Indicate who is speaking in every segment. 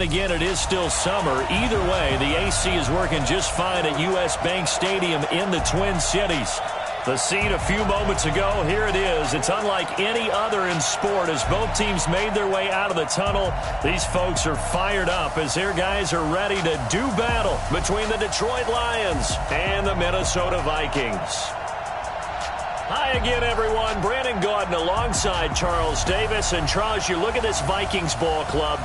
Speaker 1: Again, it is still summer. Either way, the AC is working just fine at U.S. Bank Stadium in the Twin Cities. The scene a few moments ago, here it is. It's unlike any other in sport as both teams made their way out of the tunnel. These folks are fired up as their guys are ready to do battle between the Detroit Lions and the Minnesota Vikings. Hi again, everyone. Brandon Gaudin alongside Charles Davis. And Charles, you look at this Vikings ball club.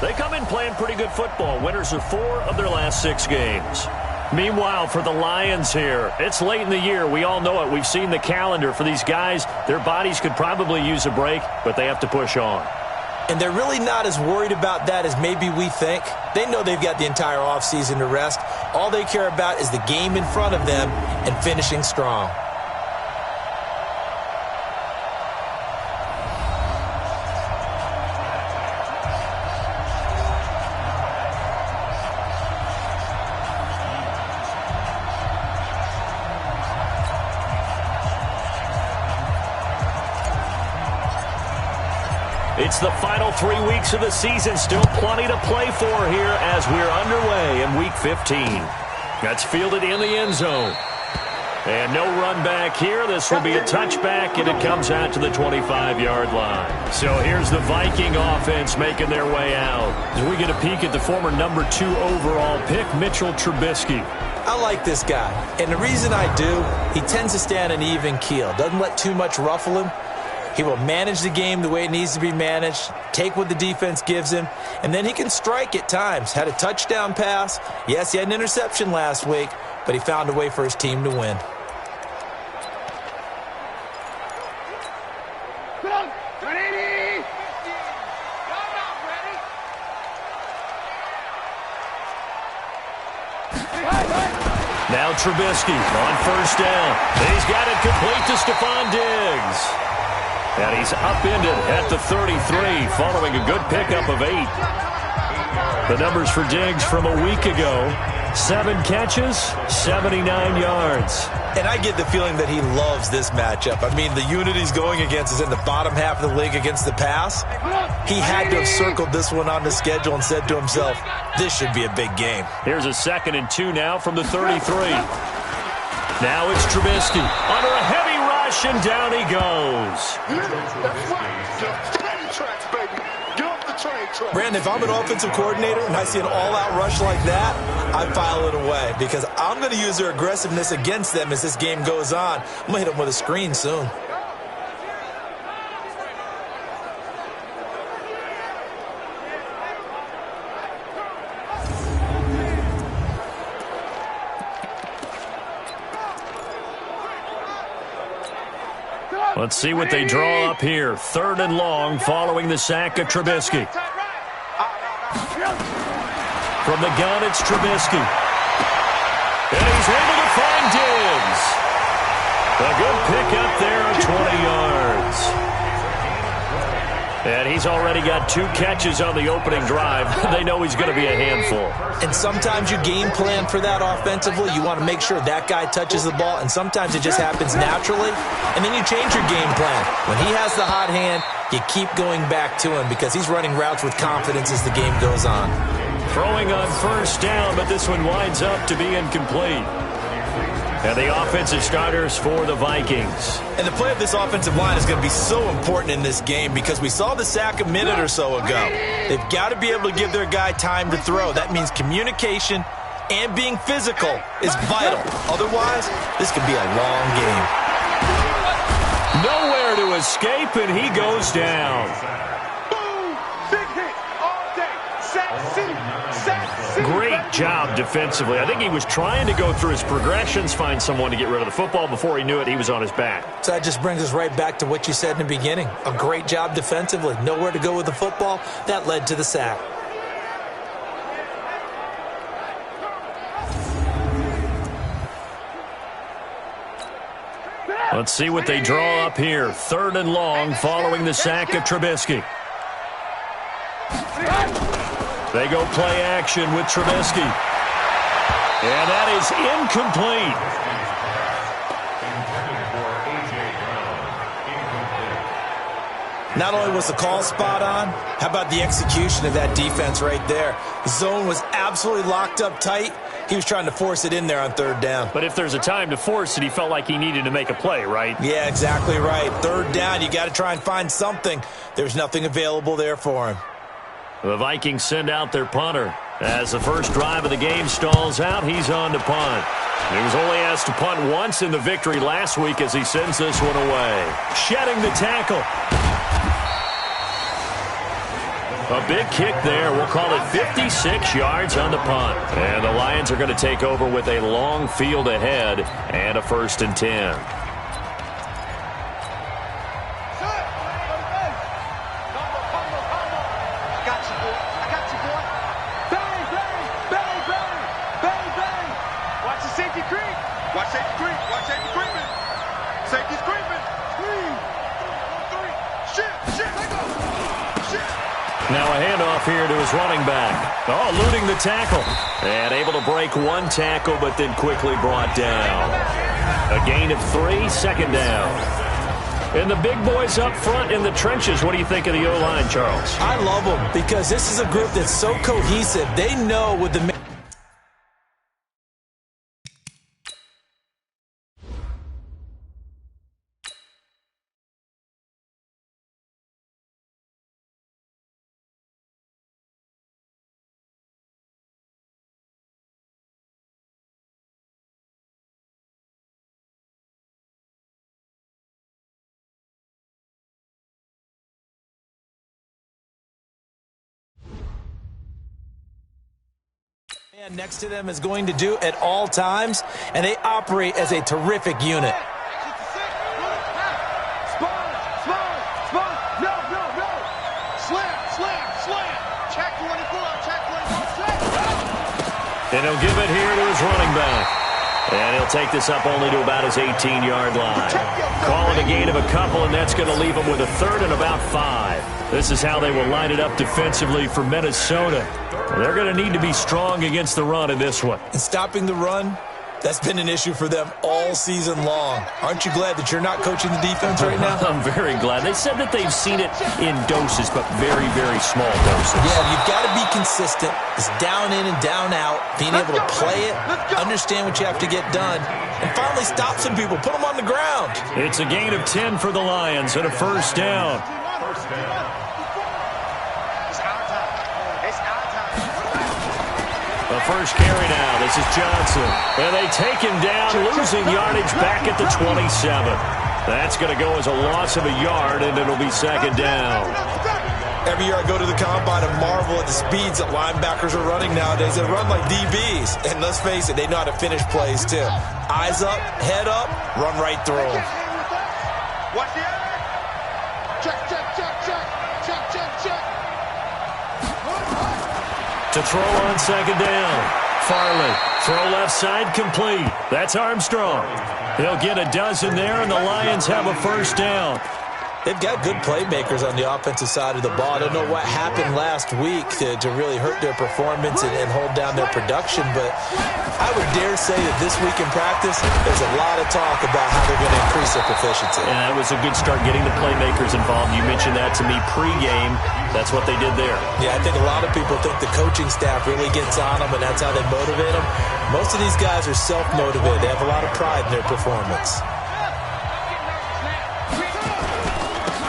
Speaker 1: They come in playing pretty good football. Winners of 4 of their last 6 games. Meanwhile, for the Lions here, it's late in the year. We all know it. We've seen the calendar for these guys. Their bodies could probably use a break, but they have to push on.
Speaker 2: And they're really not as worried about that as maybe we think. They know they've got the entire offseason to rest. All they care about is the game in front of them and finishing strong.
Speaker 1: It's the final 3 weeks of the season. Still plenty to play for here as we're underway in Week 15. That's fielded in the end zone. And no run back here. This will be a touchback, and it comes out to the 25-yard line. So here's the Viking offense making their way out. As we get a peek at the former number 2 overall pick, Mitchell Trubisky.
Speaker 2: I like this guy, and the reason I do, he tends to stay on an even keel. Doesn't let too much ruffle him. He will manage the game the way it needs to be managed, take what the defense gives him, and then he can strike at times. Had a touchdown pass. Yes, he had an interception last week, but he found a way for his team to win.
Speaker 1: Now Trubisky on first down. He's got it complete to Stephon Diggs. And he's upended at the 33 following a good pickup of 8. The numbers for Diggs from a week ago: 7 catches, 79 yards.
Speaker 2: And I get the feeling that he loves this matchup. I mean, the unit he's going against is in the bottom half of the league against the pass. He had to have circled this one on the schedule and said to himself, this should be a big game.
Speaker 1: Here's a 2nd and 2 now from the 33. Now it's Trubisky under a heavy rush, and down he goes.
Speaker 2: Brandon, if I'm an offensive coordinator and I see an all-out rush like that, I file it away because I'm going to use their aggressiveness against them as this game goes on. I'm going to hit them with a screen soon.
Speaker 1: Let's see what they draw up here. 3rd and long following the sack of Trubisky. From the gun, it's Trubisky. And he's able to find Diggs. A good pickup there of 20 yards. And he's already got 2 catches on the opening drive. They know he's going to be a handful.
Speaker 2: And sometimes you game plan for that offensively. You want to make sure that guy touches the ball, and sometimes it just happens naturally. And then you change your game plan. When he has the hot hand, you keep going back to him because he's running routes with confidence as the game goes on.
Speaker 1: Throwing on first down, but this one winds up to be incomplete. And the offensive starters for the Vikings.
Speaker 2: And the play of this offensive line is going to be so important in this game because we saw the sack a minute or so ago. They've got to be able to give their guy time to throw. That means communication and being physical is vital. Otherwise, this could be a long game.
Speaker 1: Nowhere to escape, and he goes down. Great job defensively. I think he was trying to go through his progressions, find someone to get rid of the football. Before he knew it, he was on his back.
Speaker 2: So that just brings us right back to what you said in the beginning. A great job defensively. Nowhere to go with the football. That led to the sack.
Speaker 1: Let's see what they draw up here. 3rd and long following the sack of Trubisky. They go play action with Trubisky. And that is incomplete.
Speaker 2: Not only was the call spot on, how about the execution of that defense right there? The zone was absolutely locked up tight. He was trying to force it in there on third down.
Speaker 1: But if there's a time to force it, he felt like he needed to make a play, right?
Speaker 2: Yeah, exactly right. Third down, you got to try and find something. There's nothing available there for him.
Speaker 1: The Vikings send out their punter. As the first drive of the game stalls out, he's on to punt. He was only asked to punt once in the victory last week as he sends this one away. Shedding the tackle. A big kick there. We'll call it 56 yards on the punt. And the Lions are going to take over with a long field ahead and a 1st and 10. Now a handoff here to his running back. Oh, eluding the tackle. And able to break one tackle, but then quickly brought down. A gain of 3, 2nd down. And the big boys up front in the trenches. What do you think of the O-line, Charles?
Speaker 2: I love them because this is a group that's so cohesive. They know with the... next to them is going to do at all times, and they operate as a terrific unit.
Speaker 1: And he'll give it here to his running back. And he'll take this up only to about his 18-yard line. Call it a gain of a couple, and that's going to leave him with a 3rd and about 5. This is how they will line it up defensively for Minnesota. They're going to need to be strong against the run in this one.
Speaker 2: And stopping the run, that's been an issue for them all season long. Aren't you glad that you're not coaching the defense right now?
Speaker 1: I'm very glad. They said that they've seen it in doses, but very, very small doses.
Speaker 2: Yeah, you've got to be consistent. It's down in and down out, being able to play it, understand what you have to get done, and finally stop some people, put them on the ground.
Speaker 1: It's a gain of 10 for the Lions and a 1st down. The first carry now. This is Johnson. And they take him down, losing yardage back at the 27. That's going to go as a loss of a yard, and it'll be 2nd down.
Speaker 2: Every year I go to the combine and marvel at the speeds that linebackers are running nowadays. They run like DBs. And let's face it, they know how to finish plays too. Eyes up, head up, run right through them.
Speaker 3: Watch the eye. Check, check, check, check. Check, check, check.
Speaker 1: To throw on 2nd down. Farley, throw left side, complete. That's Armstrong. They'll get a dozen there, and the Lions have a 1st down.
Speaker 2: They've got good playmakers on the offensive side of the ball. I don't know what happened last week to really hurt their performance and hold down their production, but I would dare say that this week in practice, there's a lot of talk about how they're going to increase their proficiency.
Speaker 1: And that was a good start, getting the playmakers involved. You mentioned that to me pregame. That's what they did there.
Speaker 2: Yeah, I think a lot of people think the coaching staff really gets on them, and that's how they motivate them. Most of these guys are self-motivated. They have a lot of pride in their performance.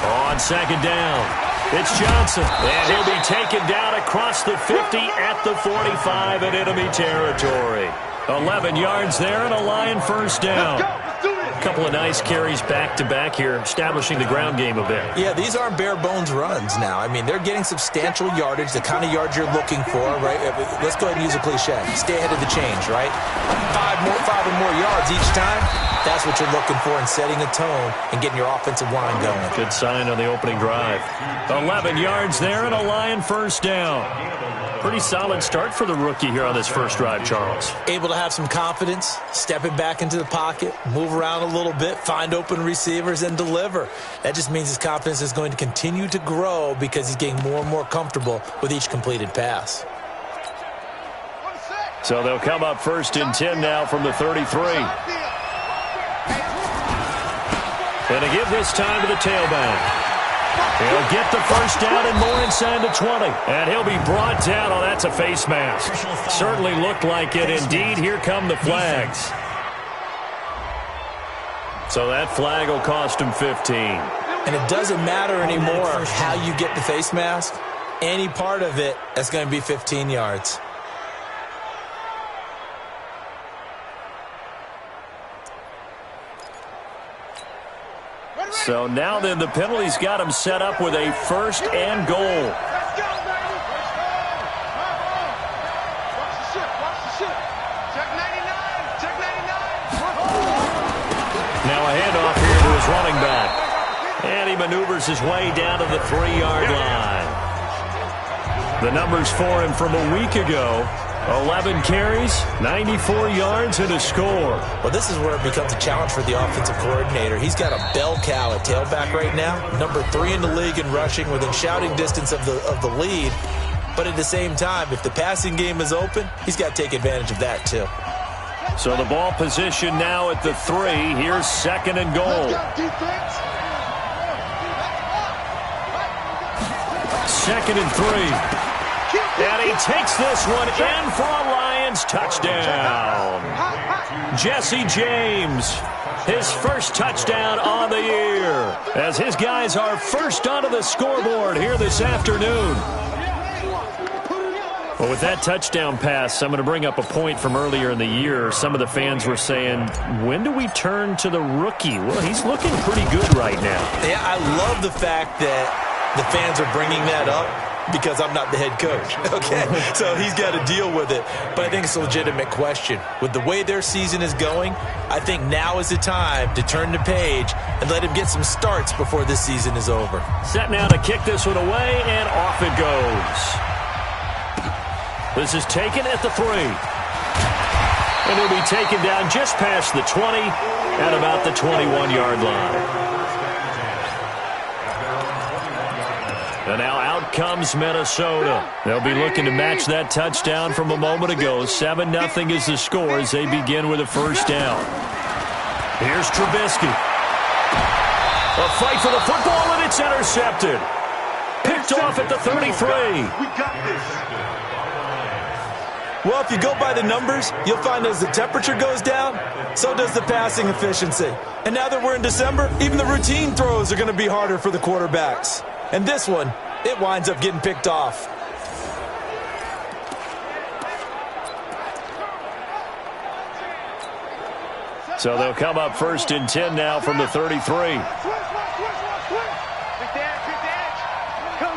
Speaker 1: On 2nd down, it's Johnson, and he'll be taken down across the 50 at the 45 in enemy territory. 11 yards there and a Lion 1st down. A couple of nice carries back-to-back here, establishing the ground game a bit.
Speaker 2: Yeah, these aren't bare-bones runs now. I mean, they're getting substantial yardage, the kind of yards you're looking for, right? Let's go ahead and use a cliche. Stay ahead of the change, right? Five or more yards each time. That's what you're looking for in setting a tone and getting your offensive line going.
Speaker 1: Good sign on the opening drive. 11 yards there and a Lion 1st down. Pretty solid start for the rookie here on this first drive, Charles.
Speaker 2: Able to have some confidence, stepping back into the pocket, move around a little bit, find open receivers, and deliver. That just means his confidence is going to continue to grow because he's getting more and more comfortable with each completed pass.
Speaker 1: So they'll come up 1st and 10 now from the 33. And to give this time to the tailback. He'll get the first down and more inside the 20. And he'll be brought down. Oh, that's a face mask. Certainly looked like it. Indeed, here come the flags. So that flag will cost him 15.
Speaker 2: And it doesn't matter anymore how you get the face mask. Any part of it, that's going to be 15 yards.
Speaker 1: So now then the penalty's got him set up with a first and goal.
Speaker 3: Let's go, baby. Let's go. Watch the ship. Watch the ship. Check 99. Check 99.
Speaker 1: Now a handoff here to his running back. And he maneuvers his way down to the 3-yard line. The numbers for him from a week ago: 11 carries, 94 yards, and a score.
Speaker 2: Well, this is where it becomes a challenge for the offensive coordinator. He's got a bell cow at tailback right now, number 3 in the league in rushing, within shouting distance of the lead. But at the same time, if the passing game is open, he's got to take advantage of that too.
Speaker 1: So the ball position now at the 3. Here's second and goal. Second and 3. And he takes this one in for a Lions touchdown. Jesse James, his first touchdown on the year, as his guys are first onto the scoreboard here this afternoon. Well, with that touchdown pass, I'm going to bring up a point from earlier in the year. Some of the fans were saying, when do we turn to the rookie? Well, he's looking pretty good right now.
Speaker 2: Yeah, I love the fact that the fans are bringing that up, because I'm not the head coach, okay? So he's got to deal with it. But I think it's a legitimate question. With the way their season is going, I think now is the time to turn the page and let him get some starts before this season is over.
Speaker 1: Set now to kick this one away, and off it goes. This is taken at the 3. And he'll be taken down just past the 20 at about the 21-yard line. And now out comes Minnesota. They'll be looking to match that touchdown from a moment ago. 7-0 is the score as they begin with a first down. Here's Trubisky. A fight for the football, and it's intercepted. Picked off at the 33.
Speaker 3: We got this.
Speaker 2: Well, if you go by the numbers, you'll find as the temperature goes down, so does the passing efficiency. And now that we're in December, even the routine throws are going to be harder for the quarterbacks. And this one, it winds up getting picked off.
Speaker 1: So they'll come up first and 10 now from the 33.
Speaker 3: Big dash. Go.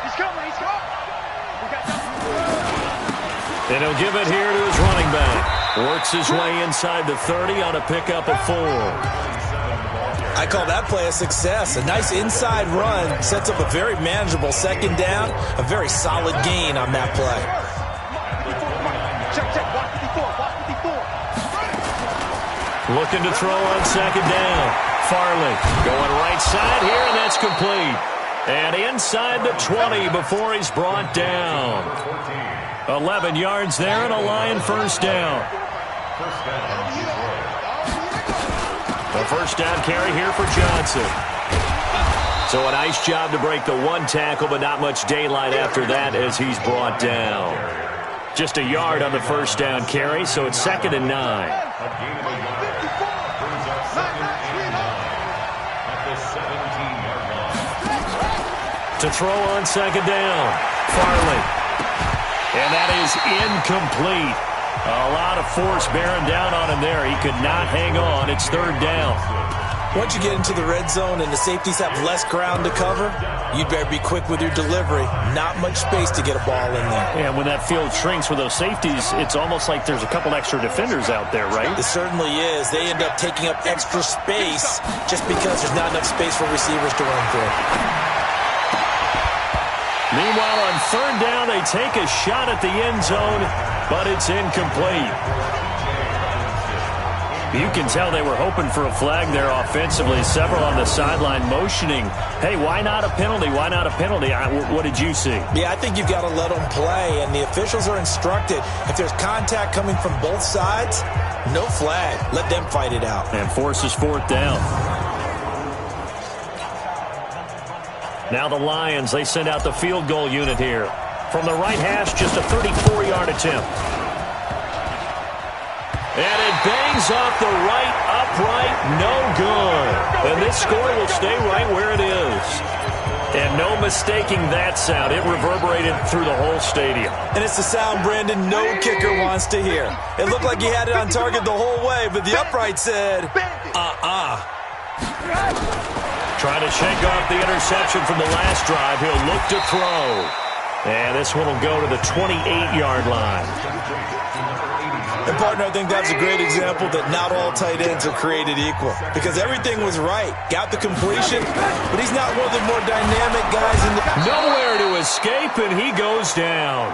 Speaker 3: He's coming.
Speaker 1: And he'll give it here to his running back. Works his way inside the 30 on a pickup of 4.
Speaker 2: I call that play a success. A nice inside run sets up a very manageable second down, a very solid gain on that play.
Speaker 3: Check. Watch 54.
Speaker 1: Looking to throw on second down. Farley going right side here, and that's complete. And inside the 20 before he's brought down. 11 yards there and a Lion first down. A first down carry here for Johnson. So a nice job to break the one tackle, but not much daylight after that as he's brought down. Just a yard on the first down carry, so it's second and 9. To throw on second down, Farley. And that is incomplete. A lot of force bearing down on him there. He could not hang on. It's third down.
Speaker 2: Once you get into the red zone and the safeties have less ground to cover, you'd better be quick with your delivery. Not much space to get a ball in there.
Speaker 1: And when that field shrinks with those safeties, it's almost like there's a couple extra defenders out there, right?
Speaker 2: It certainly is. They end up taking up extra space just because there's not enough space for receivers to run through.
Speaker 1: Meanwhile, on third down, they take a shot at the end zone, but it's incomplete. You can tell they were hoping for a flag there offensively. Several on the sideline motioning, hey, why not a penalty? Why not a penalty? What did you see?
Speaker 2: Yeah, I think you've got to let them play, and the officials are instructed. If there's contact coming from both sides, no flag. Let them fight it out.
Speaker 1: And forces fourth down. Now the Lions, they send out the field goal unit here. From the right hash, just a 34-yard attempt. And it bangs off the right upright, no good. And this score will stay right where it is. And no mistaking that sound. It reverberated through the whole stadium.
Speaker 2: And it's the sound, Brandon, no kicker wants to hear. It looked like he had it on target the whole way, but the upright said,
Speaker 1: Trying to shake off the interception from the last drive. He'll look to throw. And this one will go to the 28-yard line.
Speaker 2: And, partner, I think that's a great example that not all tight ends are created equal. Because everything was right. Got the completion, but he's not one of the more dynamic guys in the...
Speaker 1: Nowhere to escape, and he goes down.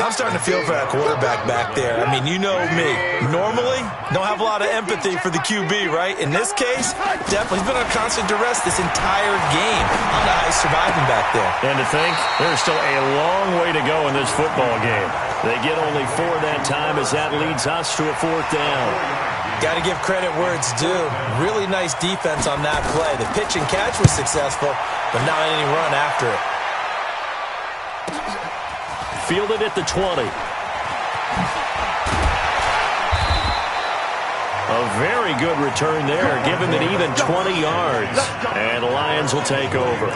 Speaker 2: I'm starting to feel for that quarterback back there. I mean, you know me. Normally, don't have a lot of empathy for the QB, right? In this case, definitely. He's been on constant duress this entire game. I don't know how he's surviving back there.
Speaker 1: And to think, there's still a long way to go in this football game. They get only 4 that time as that leads us to a 4th down.
Speaker 2: Got to give credit where it's due. Really nice defense on that play. The pitch and catch was successful, but not any run after it.
Speaker 1: Fielded at the 20. A very good return there. Give him an even 20 yards. And the Lions will take over.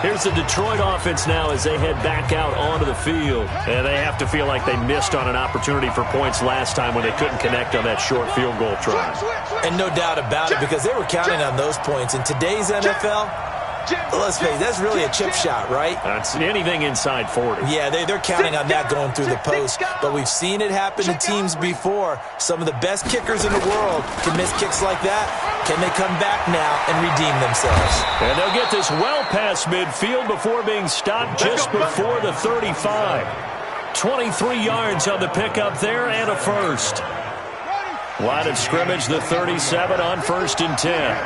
Speaker 1: Here's the Detroit offense now as they head back out onto the field. And they have to feel like they missed on an opportunity for points last time when they couldn't connect on that short field goal try.
Speaker 2: And no doubt about it, because they were counting on those points. In today's NFL, let's face it, that's really a chip shot, right?
Speaker 1: That's anything inside 40.
Speaker 2: Yeah, they're counting on that going through the post. But we've seen it happen to teams before. Some of the best kickers in the world can miss kicks like that. Can they come back now and redeem themselves?
Speaker 1: And they'll get this well past midfield before being stopped just before the 35. 23 yards on the pickup there and a first. Line of scrimmage, the 37 on 1st and 10.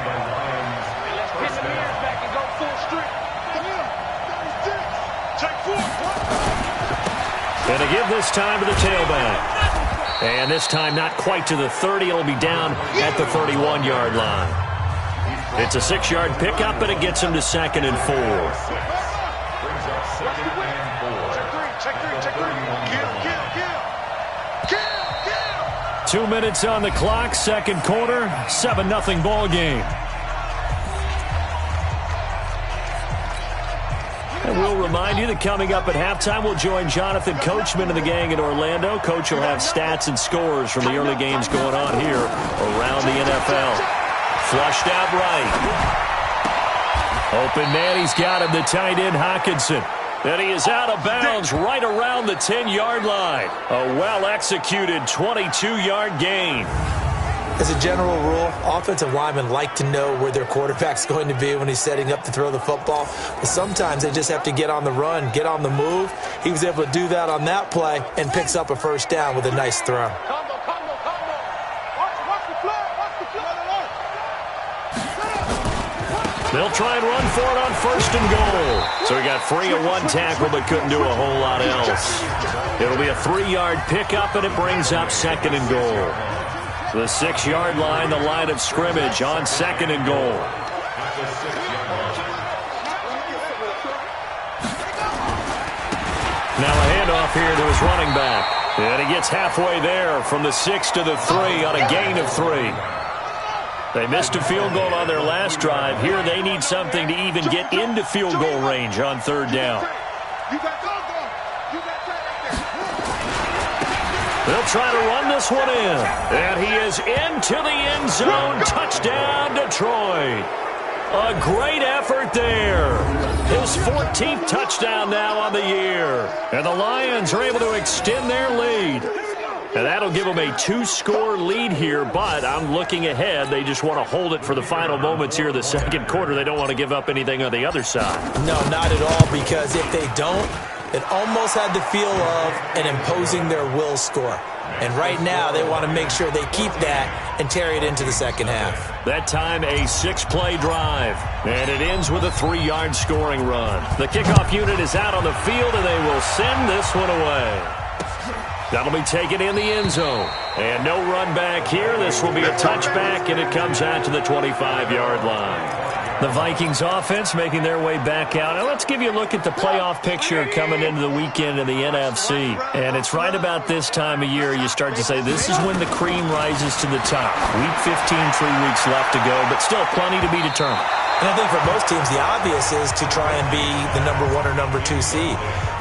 Speaker 1: And to give this time to the tailback. And this time not quite to the 30. It'll be down at the 31-yard line. It's a 6-yard pickup, but it gets him to 2nd and 4. Two minutes on the clock, second quarter, 7-0 ball game. And we'll remind you that coming up at halftime, we'll join Jonathan Coachman and the gang in Orlando. Coach will have stats and scores from the early games going on here around the NFL. Flushed out right. Open man, he's got him, the tight end Hockenson. And he is out of bounds right around the 10-yard line. A well-executed 22-yard gain.
Speaker 2: As a general rule, offensive linemen like to know where their quarterback's going to be when he's setting up to throw the football. But sometimes they just have to get on the run, get on the move. He was able to do that on that play and picks up a first down with a nice throw.
Speaker 1: They'll try and run for it on 1st and goal. So he got free of one tackle but couldn't do a whole lot else. It'll be a 3-yard pickup, and it brings up 2nd and goal. The 6-yard line, the line of scrimmage on 2nd and goal. Now a handoff here to his running back. And he gets halfway there from the 6 to the 3 on a gain of 3. They missed a field goal on their last drive. Here they need something to even get into field goal range on 3rd down. They'll try to run this one in. And he is into the end zone. Touchdown, Detroit. A great effort there. His 14th touchdown now on the year. And the Lions are able to extend their lead. And that'll give them a 2-score lead here, but I'm looking ahead. They just want to hold it for the final moments here of the second quarter. They don't want to give up anything on the other side.
Speaker 2: No, not at all, because if they don't, it almost had the feel of an imposing their will score. And right now, they want to make sure they keep that and carry it into the second half.
Speaker 1: That time, a 6-play drive. And it ends with a 3-yard scoring run. The kickoff unit is out on the field, and they will send this one away. That'll be taken in the end zone. And no run back here. This will be a touchback, and it comes out to the 25-yard line. The Vikings offense making their way back out. Now let's give you a look at the playoff picture coming into the weekend in the NFC. And it's right about this time of year you start to say this is when the cream rises to the top. Week 15, 3 weeks left to go, but still plenty to be determined.
Speaker 2: And I think for most teams, the obvious is to try and be the number 1 or number 2 seed.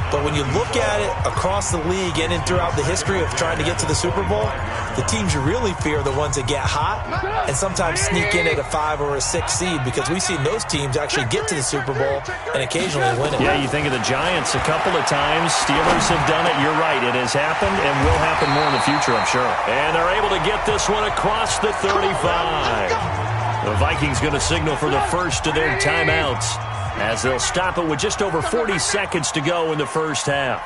Speaker 2: But when you look at it across the league and throughout the history of trying to get to the Super Bowl, the teams you really fear are the ones that get hot and sometimes sneak in at a 5 or a 6 seed, because we've seen those teams actually get to the Super Bowl and occasionally win it.
Speaker 1: Yeah, you think of the Giants a couple of times. Steelers have done it. You're right. It has happened and will happen more in the future, I'm sure. And they're able to get this one across the 35. The Vikings going to signal for the first of their timeouts, as they'll stop it with just over 40 seconds to go in the first half.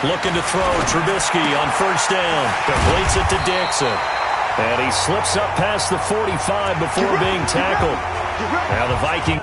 Speaker 1: Looking to throw, Trubisky on first down. Completes it to Dixon. And he slips up past the 45 before being tackled. Now the Vikings...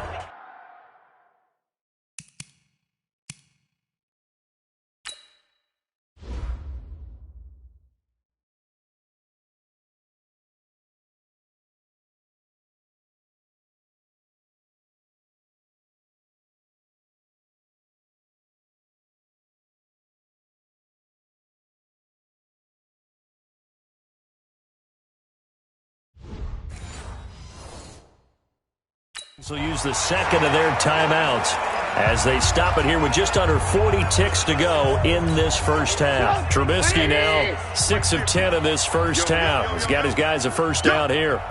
Speaker 1: will use the second of their timeouts as they stop it here with just under 40 ticks to go in this first half. Trubisky now 6 of 10 of this first half. He's got his guys a first down here.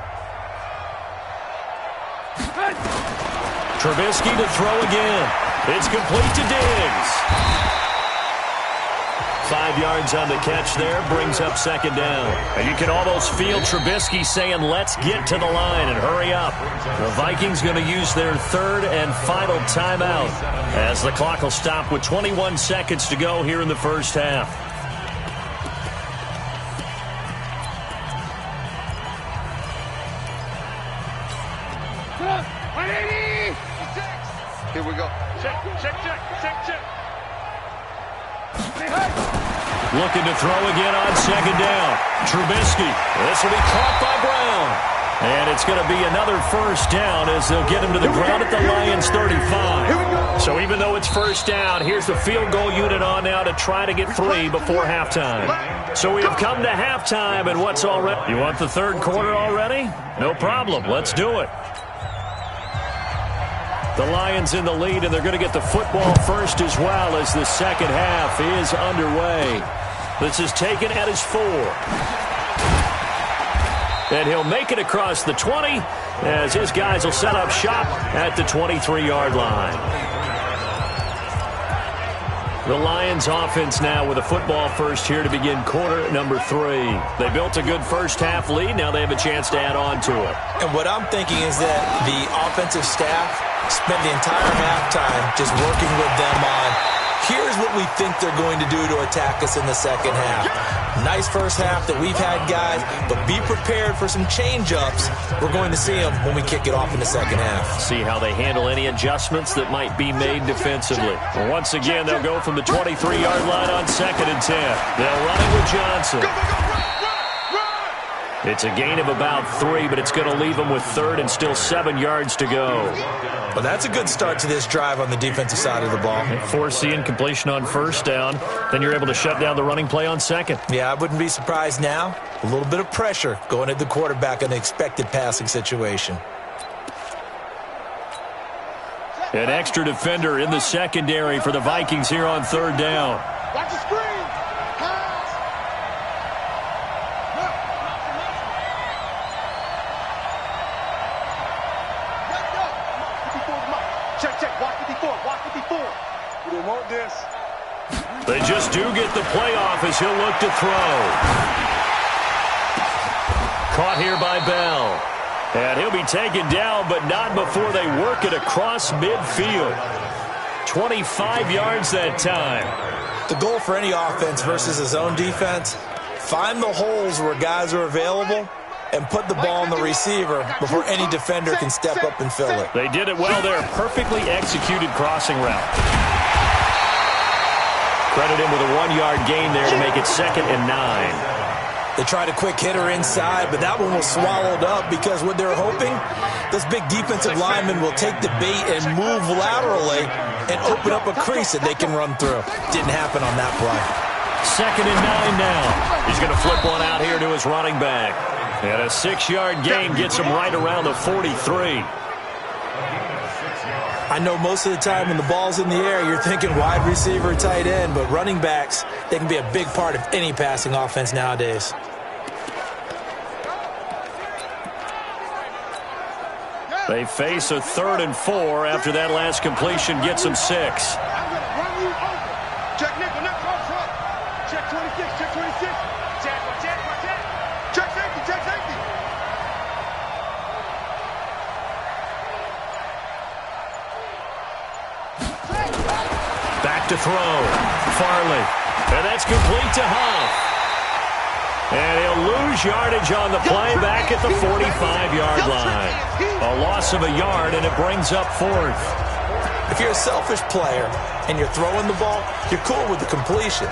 Speaker 1: Trubisky to throw again. It's complete to Diggs. 5 yards on the catch there, brings up second down. And you can almost feel Trubisky saying, let's get to the line and hurry up. The Vikings going to use their third and final timeout as the clock will stop with 21 seconds to go here in the first half.
Speaker 3: Here we go. Check.
Speaker 1: Looking to throw again on second down. Trubisky. This will be caught by Brown. And it's going to be another first down as they'll get him to the ground at the Lions' 35. So even though it's first down, here's the field goal unit on now to try to get 3 before halftime. So we have come to halftime, and what's already... You want the third quarter already? No problem. Let's do it. The Lions in the lead, and they're going to get the football first as well as the second half is underway. This is taken at his 4. And he'll make it across the 20 as his guys will set up shop at the 23-yard line. The Lions offense now with a football first here to begin quarter number 3. They built a good first half lead. Now they have a chance to add on to it.
Speaker 2: And what I'm thinking is that the offensive staff spent the entire halftime just working with them on, here's what we think they're going to do to attack us in the second half. Nice first half that we've had, guys, but be prepared for some change-ups. We're going to see them when we kick it off in the second half.
Speaker 1: See how they handle any adjustments that might be made defensively. Once again, they'll go from the 23-yard line on 2nd and 10. They'll run it with Johnson. It's a gain of about 3, but it's going to leave them with 3rd and still 7 yards to go.
Speaker 2: Well, that's a good start to this drive on the defensive side of the ball.
Speaker 1: Force the incompletion on first down. Then you're able to shut down the running play on second.
Speaker 2: Yeah, I wouldn't be surprised now. A little bit of pressure going at the quarterback in an expected passing situation.
Speaker 1: An extra defender in the secondary for the Vikings here on 3rd down.
Speaker 3: Watch the screen. Check. Watch 54. We don't want this.
Speaker 1: They just do get the play off as he'll look to throw. Caught here by Bell. And he'll be taken down, but not before they work it across midfield. 25 yards that time.
Speaker 2: The goal for any offense versus his own defense, find the holes where guys are available and put the ball on the receiver before any defender can step up and fill it.
Speaker 1: They did it well there. Perfectly executed crossing route. Credit him with a 1-yard gain there to make it 2nd and 9.
Speaker 2: They tried a quick hitter inside, but that one was swallowed up because what they're hoping, those big defensive linemen will take the bait and move laterally and open up a crease that they can run through. Didn't happen on that play.
Speaker 1: 2nd and 9 now. He's going to flip one out here to his running back. And a 6-yard gain gets him right around the 43.
Speaker 2: I know most of the time when the ball's in the air, you're thinking wide receiver, tight end, but running backs, they can be a big part of any passing offense nowadays.
Speaker 1: They face a 3rd and 4 after that last completion gets them 6.
Speaker 3: I'm going to run you over. Check nickel, front. Check 26, check 26. Check. Check safety.
Speaker 1: Back to throw. Farley. And that's complete to Huff. And he'll lose yardage on the play back at the 45-yard line. A loss of a yard, and it brings up 4th.
Speaker 2: If you're a selfish player and you're throwing the ball, you're cool with the completion.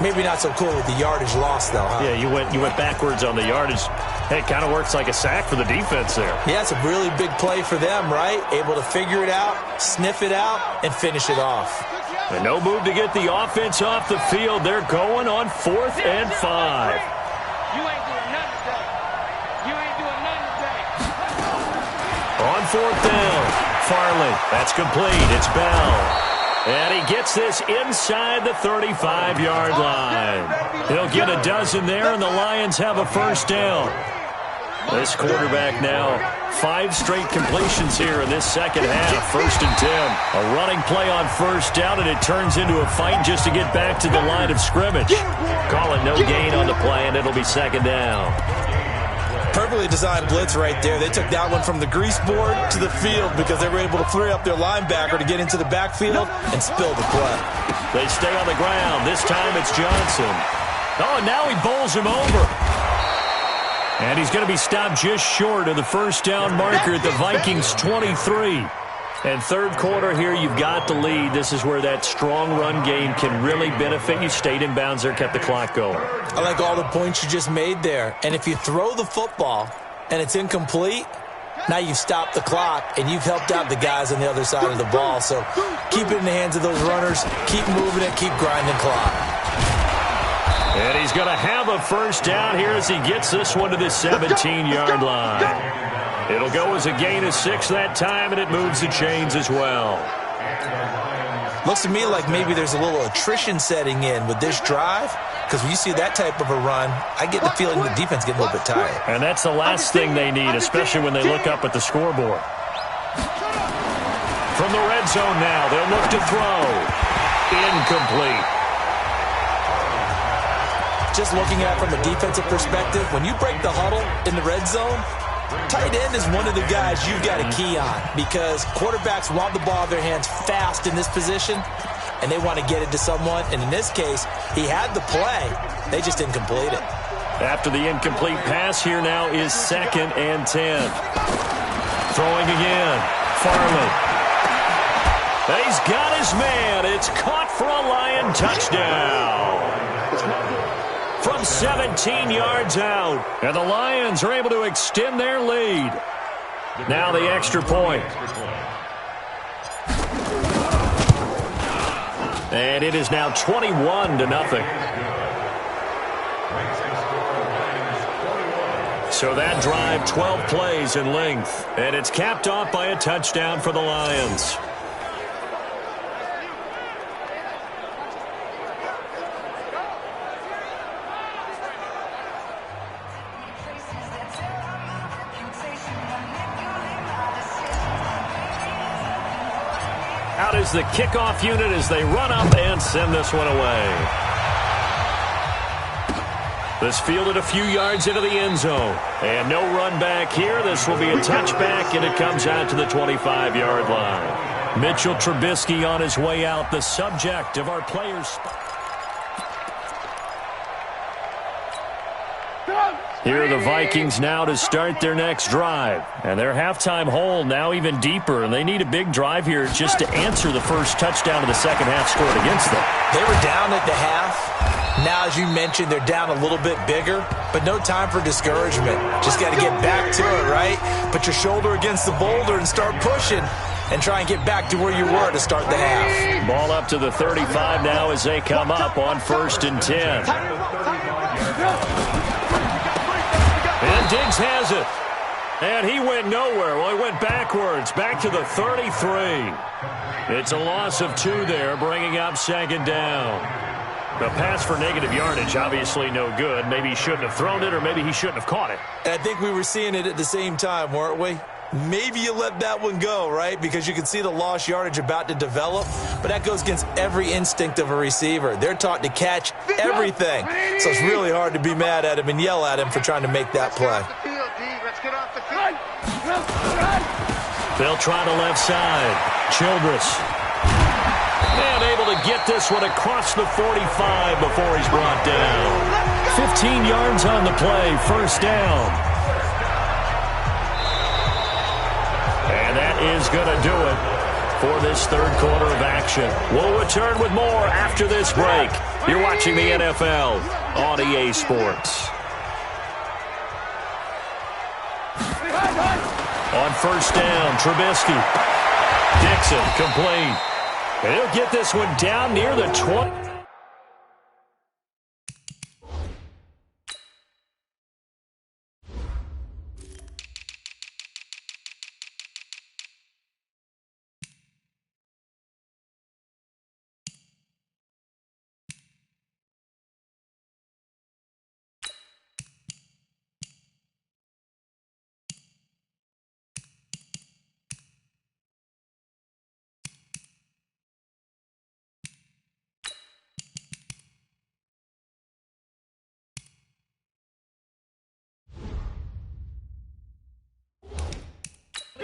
Speaker 2: Maybe not so cool with the yardage loss, though, huh?
Speaker 1: Yeah, you went backwards on the yardage. Hey, it kind of works like a sack for the defense there.
Speaker 2: Yeah, it's a really big play for them, right? Able to figure it out, sniff it out, and finish it off.
Speaker 1: And no move to get the offense off the field. They're going on 4th and 5.
Speaker 3: You ain't doing nothing today.
Speaker 1: On 4th down, Farley. That's complete. It's Bell. And he gets this inside the 35-yard line. He'll get a dozen there, and the Lions have a 1st down. This quarterback now, 5 straight completions here in this 2nd half. 1st and 10. A running play on 1st down, and it turns into a fight just to get back to the line of scrimmage. Call it no gain on the play, and it'll be 2nd down.
Speaker 2: Perfectly designed blitz right there. They took that one from the grease board to the field because they were able to free up their linebacker to get into the backfield and spill the play.
Speaker 1: They stay on the ground. This time it's Johnson. Oh, and now he bowls him over. And he's going to be stopped just short of the 1st down marker at the Vikings' 23. And 3rd quarter here, you've got the lead. This is where that strong run game can really benefit you. Stayed in bounds there, kept the clock going.
Speaker 2: I like all the points you just made there. And if you throw the football and it's incomplete, now you've stopped the clock and you've helped out the guys on the other side of the ball. So keep it in the hands of those runners. Keep moving it. Keep grinding clock.
Speaker 1: And he's going to have a 1st down here as he gets this one to the 17-yard line. It'll go as a gain of 6 that time, and it moves the chains as well.
Speaker 2: Looks to me like maybe there's a little attrition setting in with this drive, because when you see that type of a run, I get the feeling the defense getting a little bit tired.
Speaker 1: And that's the last thing they need, especially when they look up at the scoreboard. From the red zone now, they'll look to throw. Incomplete.
Speaker 2: Just looking at it from a defensive perspective, when you break the huddle in the red zone, tight end is one of the guys you've got to key on because quarterbacks want the ball in their hands fast in this position, and they want to get it to someone. And in this case, he had the play. They just didn't complete it.
Speaker 1: After the incomplete pass, here now is 2nd and 10. Throwing again. Farley. He's got his man. It's caught for a Lion touchdown. From 17 yards out. And the Lions are able to extend their lead. Now the extra point. And it is now 21-0. So that drive, 12 plays in length. And it's capped off by a touchdown for the Lions. Out is the kickoff unit as they run up and send this one away. This fielded a few yards into the end zone. And no run back here. This will be a touchback, and it comes out to the 25-yard line. Mitchell Trubisky on his way out, the subject of our players.
Speaker 3: Come on.
Speaker 1: Here are the Vikings now to start their next drive. And their halftime hole now even deeper, and they need a big drive here just to answer the first touchdown of the second half scored against them.
Speaker 2: They were down at the half. Now, as you mentioned, they're down a little bit bigger, but no time for discouragement. Just got to get back to it, right? Put your shoulder against the boulder and start pushing and try and get back to where you were to start the half.
Speaker 1: Ball up to the 35 now as they come up on 1st and 10. And Diggs has it. And he went nowhere. Well, he went backwards, back to the 33. It's a loss of 2 there, bringing up 2nd down. The pass for negative yardage, obviously no good. Maybe he shouldn't have thrown it, or maybe he shouldn't have caught it.
Speaker 2: And I think we were seeing it at the same time, weren't we? Maybe you let that one go, right? Because you can see the lost yardage about to develop. But that goes against every instinct of a receiver. They're taught to catch everything. So it's really hard to be mad at him and yell at him for trying to make that play.
Speaker 1: They'll try the left side. Childress. And able to get this one across the 45 before he's brought down. 15 yards on the play. 1st down. And that is going to do it for this 3rd quarter of action. We'll return with more after this break. You're watching the NFL on EA Sports. On 1st down, Trubisky. Dixon, complete. And he'll get this one down near the 20.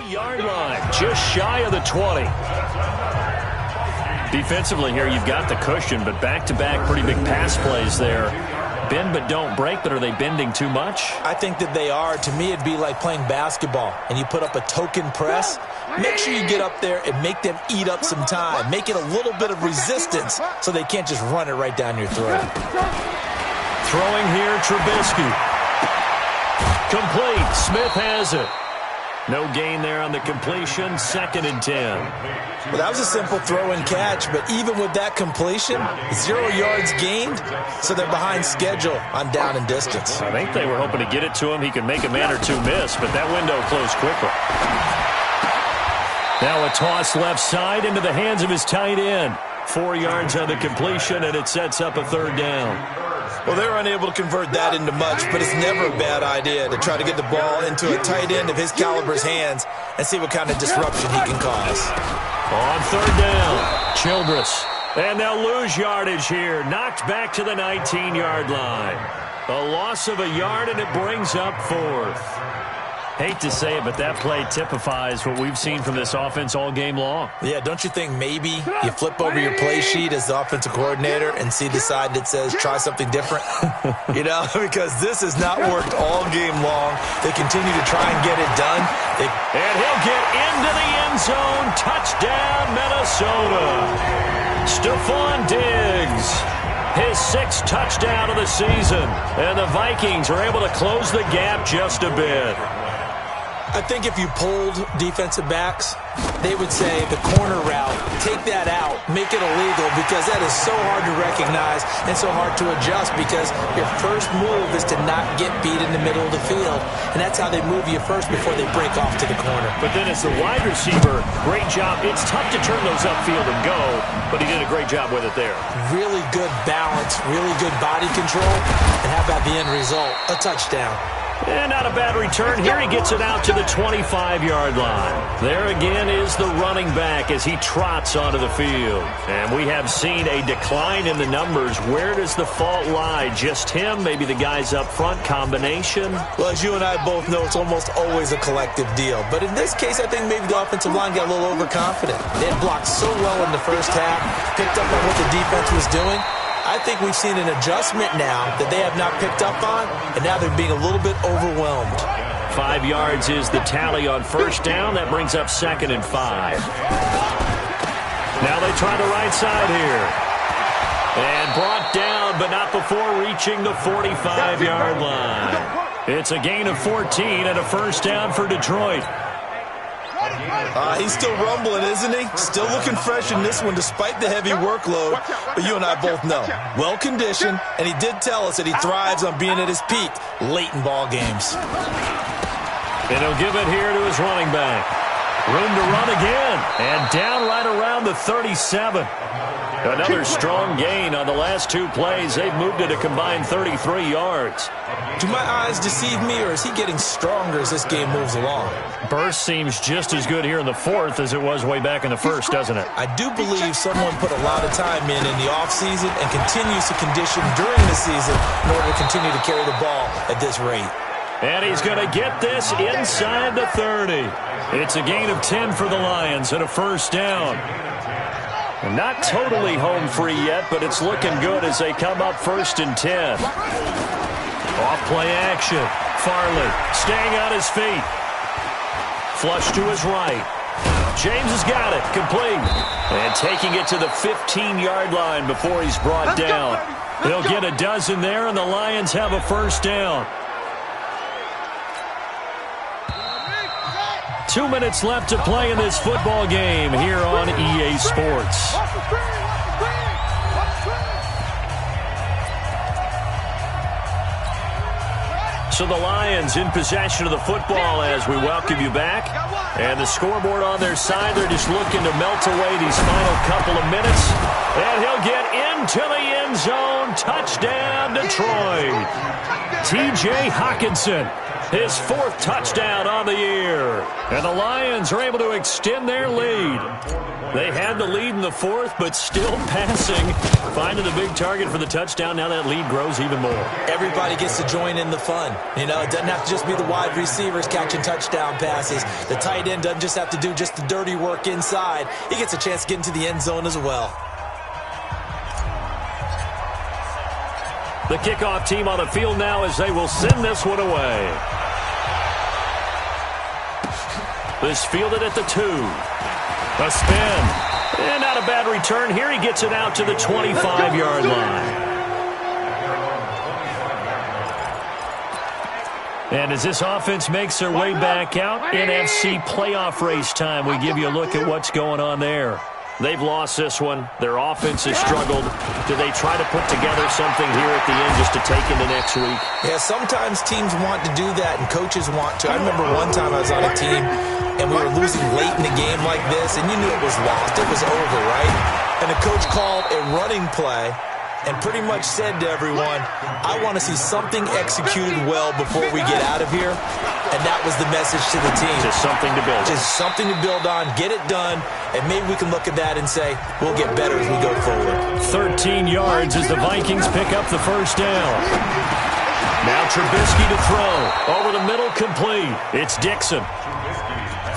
Speaker 1: Yard line, just shy of the 20. Defensively here, you've got the cushion, but back-to-back pretty big pass plays there. Bend but don't break, but are they bending too much?
Speaker 2: I think that they are. To me, it'd be like playing basketball, and you put up a token press. Make sure you get up there and make them eat up some time. Make it a little bit of resistance so they can't just run it right down your throat.
Speaker 1: Throwing here, Trubisky. Complete. Smith has it. No gain there on the completion. 2nd and 10.
Speaker 2: Well, that was a simple throw and catch, but even with that completion, 0 yards gained, so they're behind schedule on down and distance.
Speaker 1: I think they were hoping to get it to him. He could make a man or two miss, but that window closed quickly. Now a toss left side into the hands of his tight end. 4 yards on the completion, and it sets up a 3rd down.
Speaker 2: Well, they're unable to convert that into much, but it's never a bad idea to try to get the ball into a tight end of his caliber's hands and see what kind of disruption he can cause.
Speaker 1: On 3rd down, Childress. And they'll lose yardage here. Knocked back to the 19-yard line. A loss of a yard, and it brings up 4th. Hate to say it, but that play typifies what we've seen from this offense all game long.
Speaker 2: Yeah, don't you think maybe you flip over your play sheet as the offensive coordinator and see the side that says try something different? You know, because this has not worked all game long. They continue to try and get it done.
Speaker 1: And he'll get into the end zone. Touchdown, Minnesota. Stephon Diggs. His 6th touchdown of the season. And the Vikings are able to close the gap just a bit.
Speaker 2: I think if you polled defensive backs, they would say the corner route, take that out, make it illegal, because that is so hard to recognize and so hard to adjust, because your first move is to not get beat in the middle of the field, and that's how they move you first before they break off to the corner.
Speaker 1: But then as the wide receiver, great job. It's tough to turn those upfield and go, but he did a great job with it there.
Speaker 2: Really good balance, really good body control, and how about the end result? A touchdown.
Speaker 1: And not a bad return. Here he gets it out to the 25-yard line. There again is the running back as he trots onto the field. And we have seen a decline in the numbers. Where does the fault lie? Just him? Maybe the guys up front? Combination?
Speaker 2: Well, as you and I both know, it's almost always a collective deal. But in this case, I think maybe the offensive line got a little overconfident. They had blocked so well in the first half, picked up on what the defense was doing. I think we've seen an adjustment now that they have not picked up on, and now they're being a little bit overwhelmed.
Speaker 1: 5 yards is the tally on first down. That brings up 2nd and 5. Now they try the right side here. And brought down, but not before reaching the 45-yard line. It's a gain of 14 and a first down for Detroit.
Speaker 2: He's still rumbling, isn't he? Still looking fresh in this one despite the heavy workload. But you and I both know, well-conditioned, and he did tell us that he thrives on being at his peak late in ball games.
Speaker 1: And he'll give it here to his running back. Room to run again, and down right around the 37. Another strong gain on the last 2 plays. They've moved it a combined 33 yards.
Speaker 2: Do my eyes deceive me, or is he getting stronger as this game moves along?
Speaker 1: Burst seems just as good here in the 4th as it was way back in the 1st, doesn't it?
Speaker 2: I do believe someone put a lot of time in the offseason and continues to condition during the season in order to continue to carry the ball at this rate.
Speaker 1: And he's going to get this inside the 30. It's a gain of 10 for the Lions and a first down. Not totally home free yet, but it's looking good as they come up 1st and 10. Off play action. Farley staying on his feet. Flush to his right. James has got it. Complete. And taking it to the 15-yard line before he's brought down. They'll get a dozen there, and the Lions have a first down. 2 minutes left to play in this football game here on EA Sports. So the Lions in possession of the football as we welcome you back. And the scoreboard on their side, they're just looking to melt away these final couple of minutes. And he'll get into the end zone. Touchdown, Detroit. T.J. Hockenson. His 4th touchdown on the year. And the Lions are able to extend their lead. They had the lead in the 4th, but still passing. Finding the big target for the touchdown. Now that lead grows even more.
Speaker 2: Everybody gets to join in the fun. You know, it doesn't have to just be the wide receivers catching touchdown passes. The tight end doesn't just have to do just the dirty work inside. He gets a chance to get into the end zone as well.
Speaker 1: The kickoff team on the field now as they will send this one away. This fielded at the 2. A spin. And not a bad return here. He gets it out to the 25-yard line. And as this offense makes their way back out, NFC playoff race time, we give you a look at what's going on there. They've lost this one. Their offense has struggled. Do they try to put together something here at the end just to take into next week?
Speaker 2: Yeah, sometimes teams want to do that and coaches want to. I remember one time I was on a team and we were losing late in the game like this, and you knew it was lost. It was over, right? And the coach called a running play and pretty much said to everyone, I want to see something executed well before we get out of here. And that was the message to the team.
Speaker 1: Just something to build on.
Speaker 2: Just something to build on, get it done, and maybe we can look at that and say, we'll get better as we go forward.
Speaker 1: 13 yards as the Vikings pick up the first down. Now Trubisky to throw. Over the middle, complete. It's Dixon.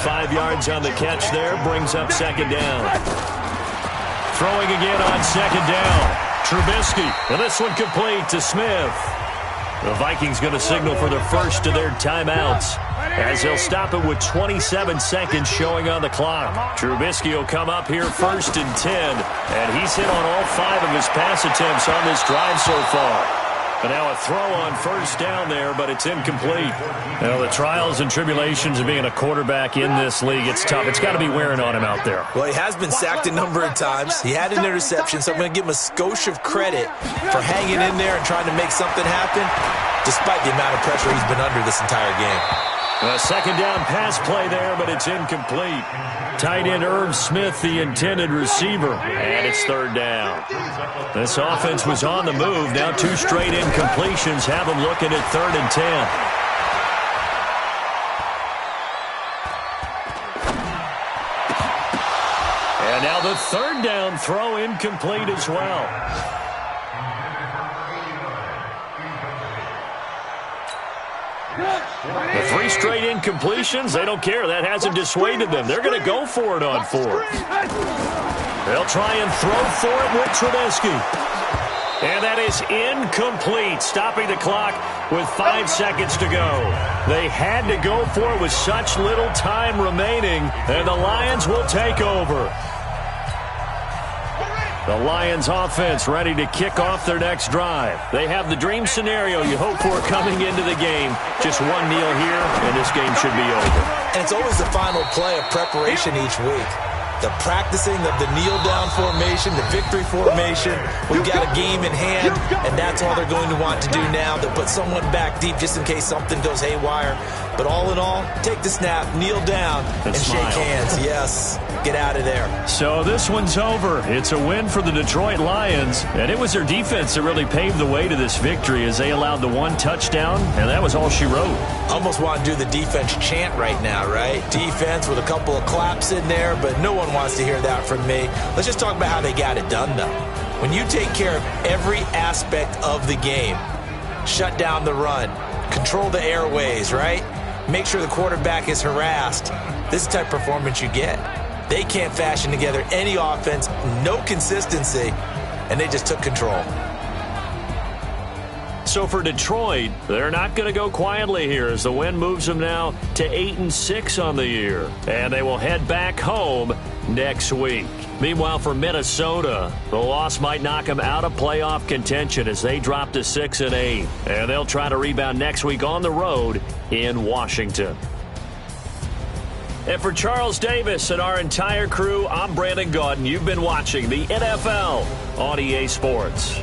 Speaker 1: 5 yards on the catch there, brings up 2nd down. Throwing again on 2nd down. Trubisky, and this one complete to Smith. The Vikings going to signal for the first of their timeouts as they'll stop it with 27 seconds showing on the clock. Trubisky will come up here 1st and 10, and he's hit on all 5 of his pass attempts on this drive so far. And now a throw on first down there, but it's incomplete. You know, the trials and tribulations of being a quarterback in this league, it's tough. It's got to be wearing on him out there.
Speaker 2: Well, he has been sacked a number of times. He had an interception, so I'm going to give him a skosh of credit for hanging in there and trying to make something happen, despite the amount of pressure he's been under this entire game.
Speaker 1: A 2nd down pass play there, but it's incomplete. Tight end Irv Smith, the intended receiver, and it's 3rd down. This offense was on the move. Now 2 straight incompletions have them looking at 3rd and 10. And now the 3rd down throw incomplete as well. The 3 straight incompletions, they don't care. That hasn't dissuaded them. They're going to go for it on 4th. They'll try and throw for it with Trubisky. And that is incomplete, stopping the clock with 5 seconds to go. They had to go for it with such little time remaining, and the Lions will take over. The Lions offense ready to kick off their next drive. They have the dream scenario you hope for coming into the game. Just one kneel here, and this game should be over.
Speaker 2: And it's always the final play of preparation each week. The practicing of the kneel-down formation, the victory formation. We've got a game in hand, and that's all they're going to want to do now, to put someone back deep just in case something goes haywire. But all in all, take the snap, kneel down, and shake hands. Yes, get out of there.
Speaker 1: So this one's over. It's a win for the Detroit Lions, and it was their defense that really paved the way to this victory as they allowed the one touchdown, and that was all she wrote.
Speaker 2: Almost want to do the defense chant right now, right? Defense with a couple of claps in there, but no one wants to hear that from me. Let's just talk about how they got it done, though. When you take care of every aspect of the game, shut down the run, control the airways, right? Make sure the quarterback is harassed. This is the type of performance you get. They can't fashion together any offense, no consistency, and they just took control.
Speaker 1: So for Detroit, they're not going to go quietly here as the win moves them now to 8-6 on the year. And they will head back home next week. Meanwhile, for Minnesota, the loss might knock them out of playoff contention as they drop to 6-8. And they'll try to rebound next week on the road in Washington. And for Charles Davis and our entire crew, I'm Brandon Gaudin. You've been watching the NFL on EA Sports.